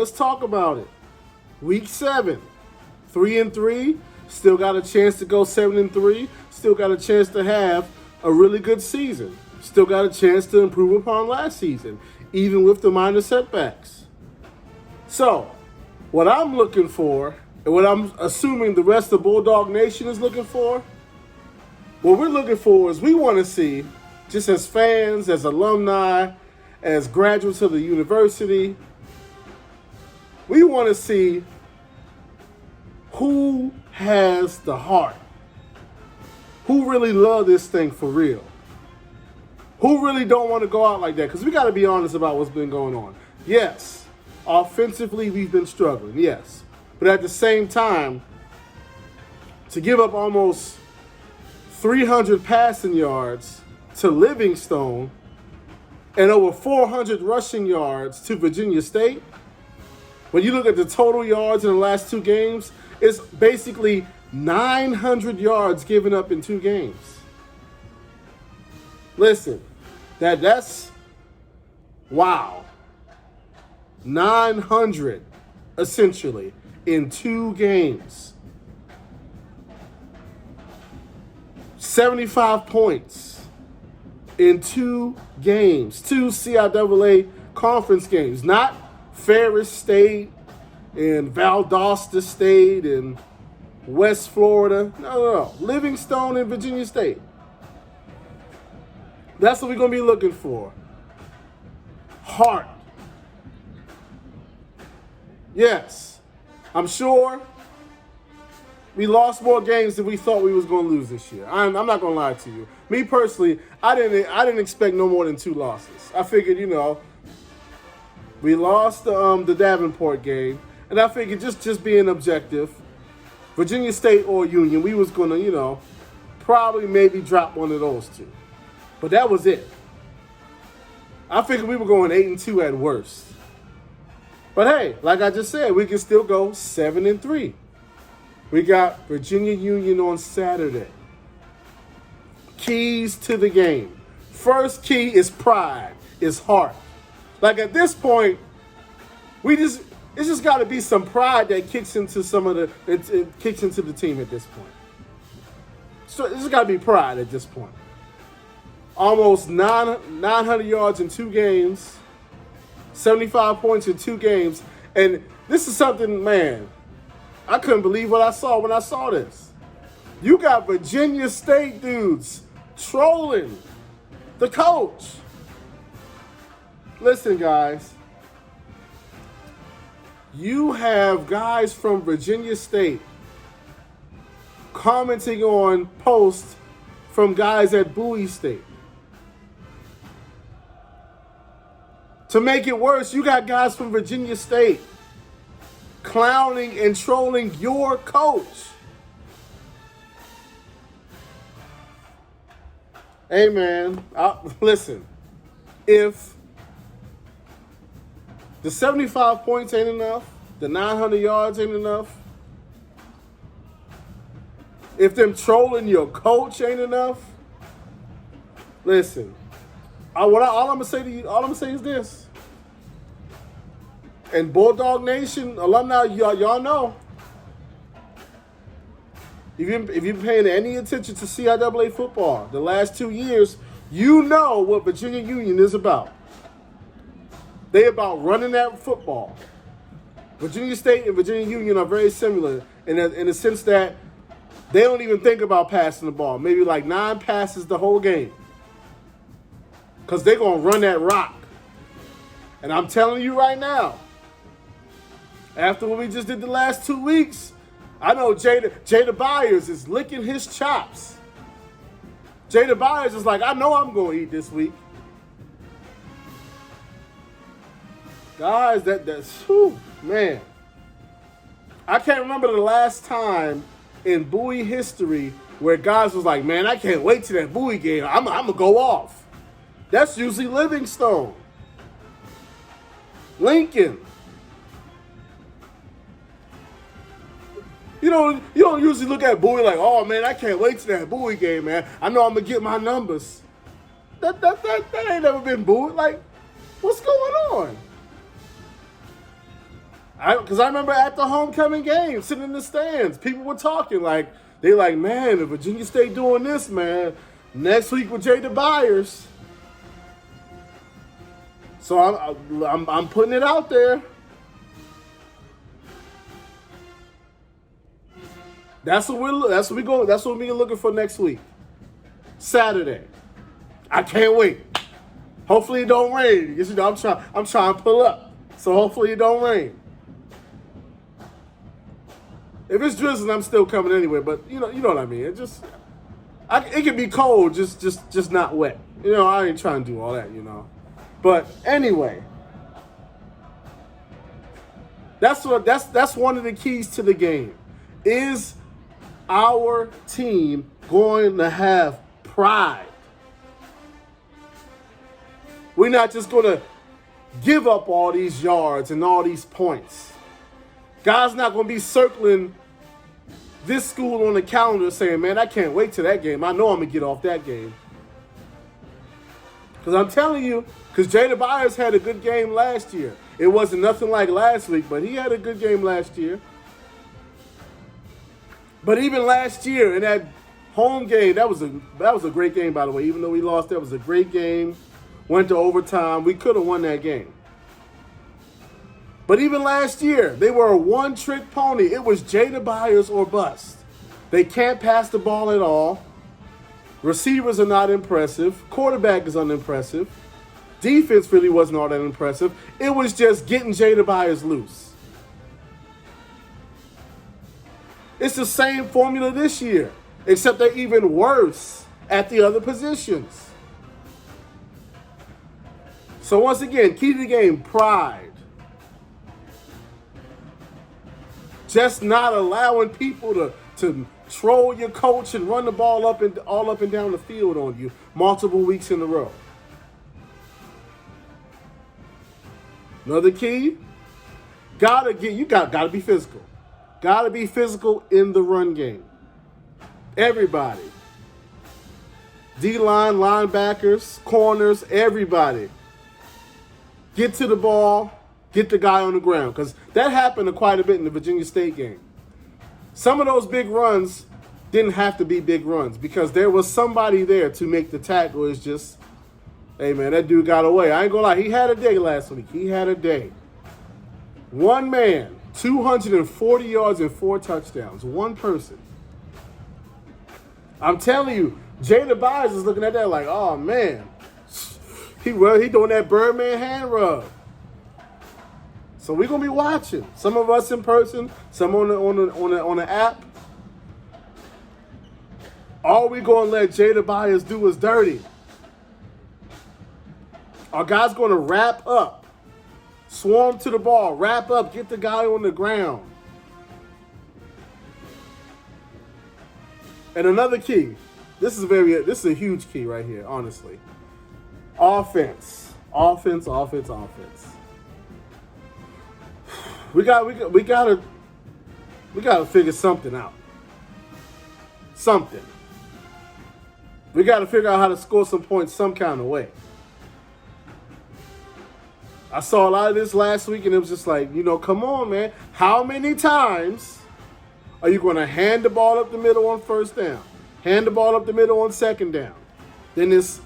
let's talk about it. Week 7, 3-3, still got a chance to go 7-3, still got a chance to have a really good season, still got a chance to improve upon last season, even with the minor setbacks. So, what I'm looking for, and what I'm assuming the rest of Bulldog Nation is looking for, what we're looking for is we want to see, just as fans, as alumni, as graduates of the university, we want to see who has the heart, who really love this thing for real, who really don't want to go out like that, because we got to be honest about what's been going on. Yes, offensively we've been struggling, yes, but at the same time, to give up almost 300 passing yards to Livingstone and over 400 rushing yards to Virginia State, when you look at the total yards in the last 2 games, it's basically 900 yards given up in 2 games. Listen, that's wow. 900 essentially in 2 games. 75 points in 2 games, 2 CIAA conference games, not Ferris State and Valdosta State and West Florida. No. Livingstone and Virginia State. That's what we're going to be looking for. Heart. Yes, I'm sure we lost more games than we thought we was going to lose this year. I'm not going to lie to you. Me personally, I didn't expect no more than 2 losses. I figured, we lost the Davenport game, and I figured just being objective, Virginia State or Union, we was going to, probably maybe drop one of those 2. But that was it. I figured we were going 8-2 at worst. But hey, like I just said, we can still go 7-3. We got Virginia Union on Saturday. Keys to the game. First key is pride, is heart. Like at this point, it's just got to be some pride that kicks into it kicks into the team at this point. So it's just got to be pride at this point. Almost 900 yards in 2 games, 75 points in 2 games, and this is something, man, I couldn't believe what I saw when I saw this. You got Virginia State dudes trolling the coach. Listen, guys. You have guys from Virginia State commenting on posts from guys at Bowie State. To make it worse, you got guys from Virginia State clowning and trolling your coach. Hey, man, listen, if the 75 points ain't enough, the 900 yards ain't enough, if them trolling your coach ain't enough, listen, all I'm gonna say is this. And Bulldog Nation alumni, y'all know. If you've been paying any attention to CIAA football the last 2 years, you know what Virginia Union is about. They about running that football. Virginia State and Virginia Union are very similar in the sense that they don't even think about passing the ball. Maybe like 9 passes the whole game. Because they're going to run that rock. And I'm telling you right now, after what we just did the last 2 weeks, I know Jada Byers is licking his chops. Jada Byers is like, I know I'm going to eat this week. Guys, that's whew, man. I can't remember the last time in Bowie history where guys was like, man, I can't wait till that Bowie game. I'm going to go off. That's usually Livingstone. Lincoln. You don't usually look at Bowie like, oh, man, I can't wait till that Bowie game, man. I know I'm going to get my numbers. That ain't never been Bowie. Like, what's going on? Because I remember at the homecoming game, sitting in the stands, people were talking like, they like, man, if Virginia State doing this, man, next week with Jada Byers. So I'm putting it out there. That's what we're looking for next week. Saturday. I can't wait. Hopefully it don't rain. You know, I'm trying to pull up. So hopefully it don't rain. If it's drizzling, I'm still coming anyway. But you know what I mean. It can be cold, just not wet. You know, I ain't trying to do all that. You know. But anyway, that's one of the keys to the game. Is our team going to have pride? We're not just going to give up all these yards and all these points. Guys not going to be circling this school on the calendar saying, man, I can't wait till that game. I know I'm going to get off that game. Because I'm telling you, because Jada Byers had a good game last year. It wasn't nothing like last week, but he had a good game last year. But even last year in that home game, that was a great game, by the way. Even though we lost, that was a great game. Went to overtime. We could have won that game. But even last year, they were a one-trick pony. It was Jada Byers or bust. They can't pass the ball at all. Receivers are not impressive. Quarterback is unimpressive. Defense really wasn't all that impressive. It was just getting Jada Byers loose. It's the same formula this year, except they're even worse at the other positions. So once again, key to the game, pride. Just not allowing people to troll your coach and run the ball all up and down the field on you multiple weeks in a row. Another key, gotta be physical. Gotta be physical in the run game. Everybody. D-line, linebackers, corners, everybody. Get to the ball, get the guy on the ground. Because that happened quite a bit in the Virginia State game. Some of those big runs didn't have to be big runs because there was somebody there to make the tackle. It's just, hey, man, that dude got away. I ain't going to lie. He had a day last week. He had a day. One man, 240 yards and 4 touchdowns. One person. I'm telling you, Jada Byers is looking at that like, oh, man. He doing that Birdman hand rub. So we're going to be watching. Some of us in person, some on the app. All we going to let Jada Byers do is dirty. Our guys going to wrap up. Swarm to the ball. Wrap up. Get the guy on the ground. And another key. This is a huge key right here, honestly. Offense. We gotta figure something out. Something. We gotta figure out how to score some points some kind of way. I saw a lot of this last week and it was just like, come on, man. How many times are you going to hand the ball up the middle on first down? Hand the ball up the middle on second down. Then it's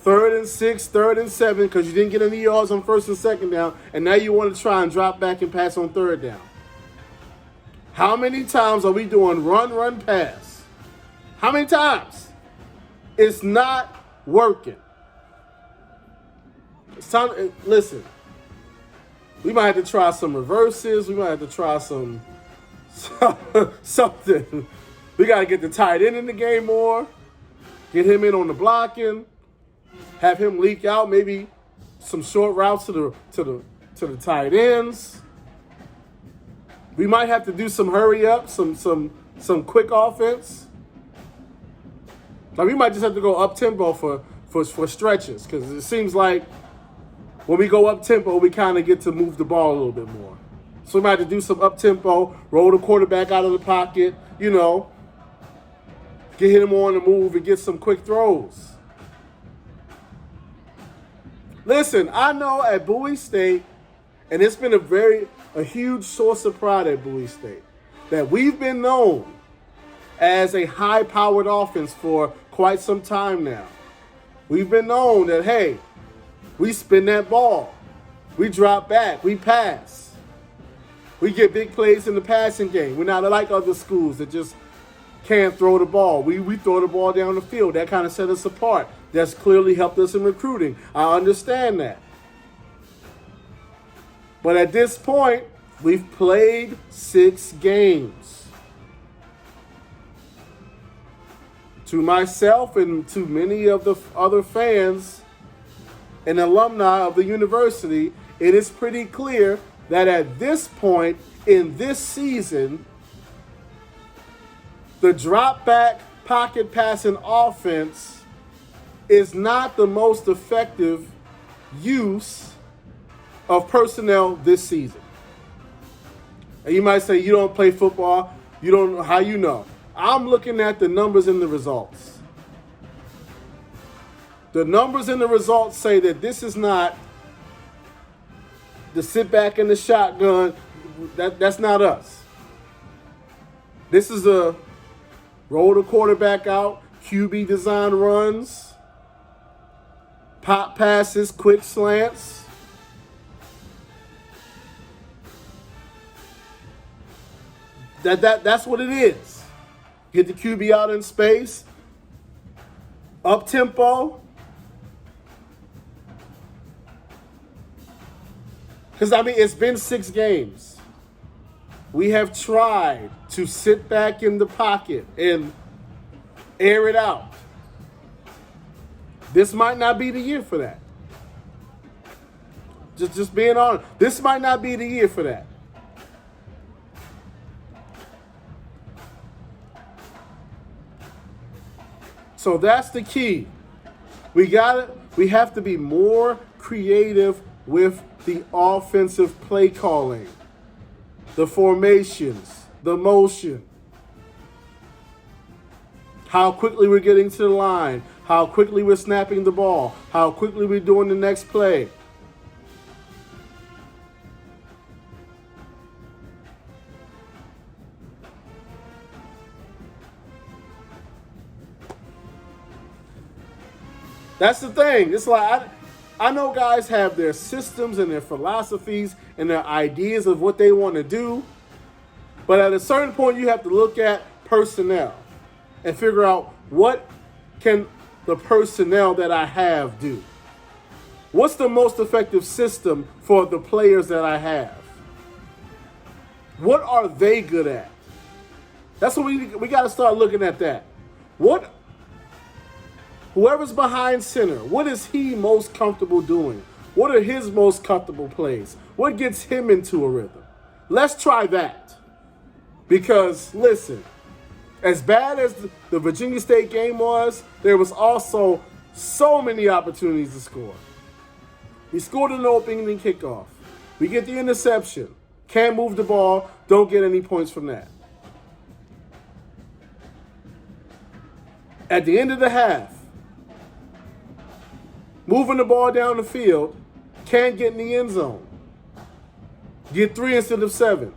3rd and 6, 3rd and 7 because you didn't get any yards on first and second down, and now you want to try and drop back and pass on 3rd down. How many times are we doing run, pass? How many times? It's not working. It's time. Listen, we might have to try some reverses. We might have to try something. We got to get the tight end in the game more. Get him in on the blocking. Have him leak out maybe some short routes to the tight ends. We might have to do some hurry up, some quick offense. Like we might just have to go up tempo for stretches because it seems like when we go up tempo, we kind of get to move the ball a little bit more. So we might have to do some up tempo, roll the quarterback out of the pocket, get him on the move and get some quick throws. Listen, I know at Bowie State, and it's been a a huge source of pride at Bowie State. That we've been known as a high-powered offense for quite some time now. We've been known that, hey, we spin that ball. We drop back. We pass. We get big plays in the passing game. We're not like other schools that just can't throw the ball. We throw the ball down the field. That kind of set us apart. That's clearly helped us in recruiting. I understand that. But at this point, we've played 6 games. To myself and to many of the other fans and alumni of the university, it is pretty clear that at this point in this season, the drop back pocket passing offense is not the most effective use of personnel this season. And you might say, you don't play football, you don't know how you know. I'm looking at the numbers and the results. The numbers and the results say that this is not the sit back in the shotgun. That's not us. This is a roll the quarterback out, QB design runs, pop passes, quick slants. That's what it is. Get the QB out in space, up tempo. Because, I mean, it's been 6 games. We have tried to sit back in the pocket and air it out. This might not be the year for that. Just being honest. This might not be the year for that. So that's the key. We have to be more creative with the offensive play calling, the formations, the motion, how quickly we're getting to the line, how quickly we're snapping the ball, how quickly we're doing the next play. That's the thing. It's like I know guys have their systems and their philosophies and their ideas of what they want to do. But at a certain point, you have to look at personnel and figure out what can the personnel that I have do. What's the most effective system for the players that I have? What are they good at? That's what we got to start looking at that. Whoever's behind center, what is he most comfortable doing? What are his most comfortable plays? What gets him into a rhythm? Let's try that. Because, listen, as bad as the Virginia State game was, there was also so many opportunities to score. We scored an opening kickoff. We get the interception. Can't move the ball. Don't get any points from that. At the end of the half, moving the ball down the field, can't get in the end zone. Get 3 instead of 7.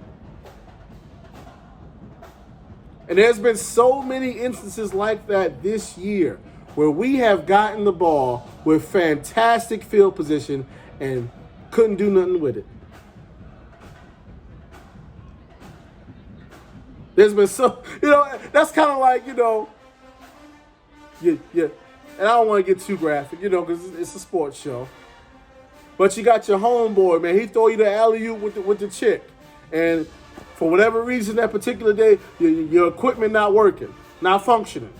And there's been so many instances like that this year where we have gotten the ball with fantastic field position and couldn't do nothing with it. There's been that's kind of like, and I don't want to get too graphic, because it's a sports show. But you got your homeboy, man. He throw you the alley-oop with the chick. And for whatever reason that particular day, your equipment not working, not functioning.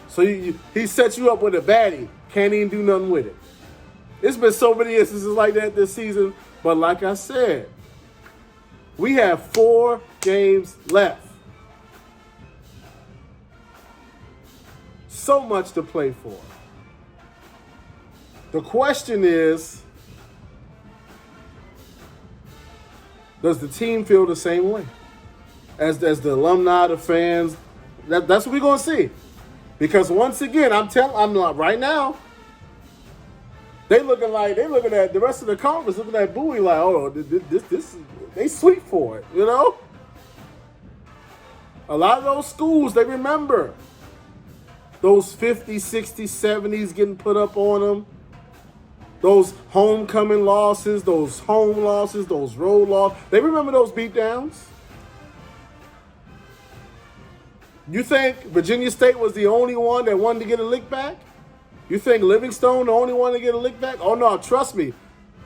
So he sets you up with a baddie. Can't even do nothing with it. There's been so many instances like that this season. But like I said, we have 4 games left. So much to play for. The question is, does the team feel the same way? As the alumni, the fans, that's what we're going to see. Because once again, I'm right now, They looking at the rest of the conference looking at Bowie like, oh, this they sweet for it, you know? A lot of those schools, they remember those 50s, 60s, 70s getting put up on them. Those homecoming losses, those home losses, those road losses. They remember those beatdowns. You think Virginia State was the only one that wanted to get a lick back? You think Livingstone the only one to get a lick back? Oh, no, trust me.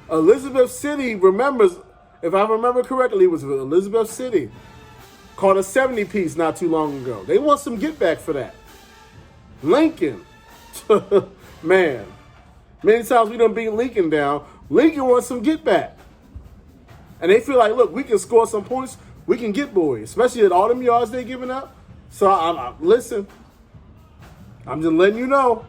Elizabeth City remembers, if I remember correctly, it was Elizabeth City. Caught a 70-piece not too long ago. They want some get back for that. Lincoln. Man. Many times we done beat Lincoln down. Lincoln wants some get back. And they feel like, look, we can score some points. We can get Bowie, especially at all them yards they giving up. So, listen, I'm just letting you know.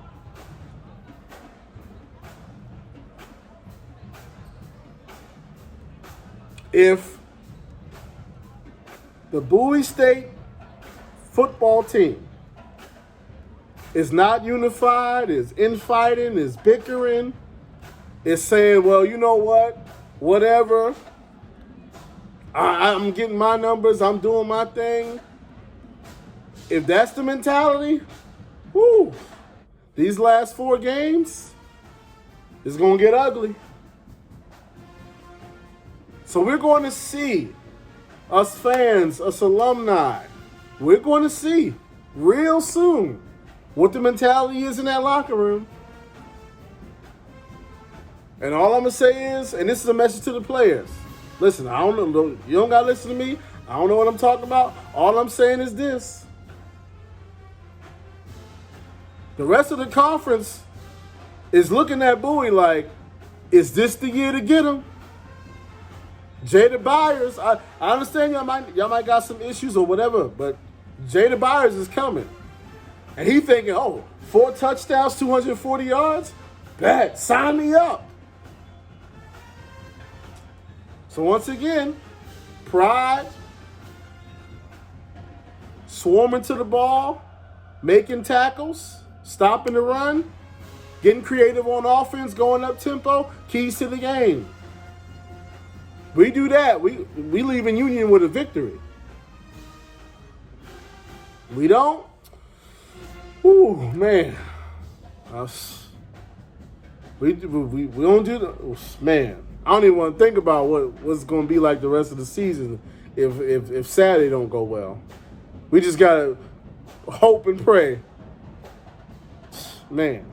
If the Bowie State football team is not unified, is infighting, is bickering, is saying, well, you know what, whatever, I'm getting my numbers, I'm doing my thing. If that's the mentality, whoo, these last 4 games is going to get ugly. So we're going to see, us fans, us alumni, we're going to see real soon what the mentality is in that locker room. And all I'm going to say is, and this is a message to the players. Listen, I don't know, you don't got to listen to me. I don't know what I'm talking about. All I'm saying is this. The rest of the conference is looking at Bowie like, is this the year to get him? Jada Byers, I understand y'all might got some issues or whatever, but Jada Byers is coming. And he thinking, oh, 4 touchdowns, 240 yards? Bet, sign me up. So once again, pride, swarming to the ball, making tackles, stopping the run, getting creative on offense, going up tempo, keys to the game. We do that, we leave in Union with a victory. We don't? Ooh, man. We don't do that. Man, I don't even want to think about what's going to be like the rest of the season if Saturday don't go well. We just got to hope and pray. Man.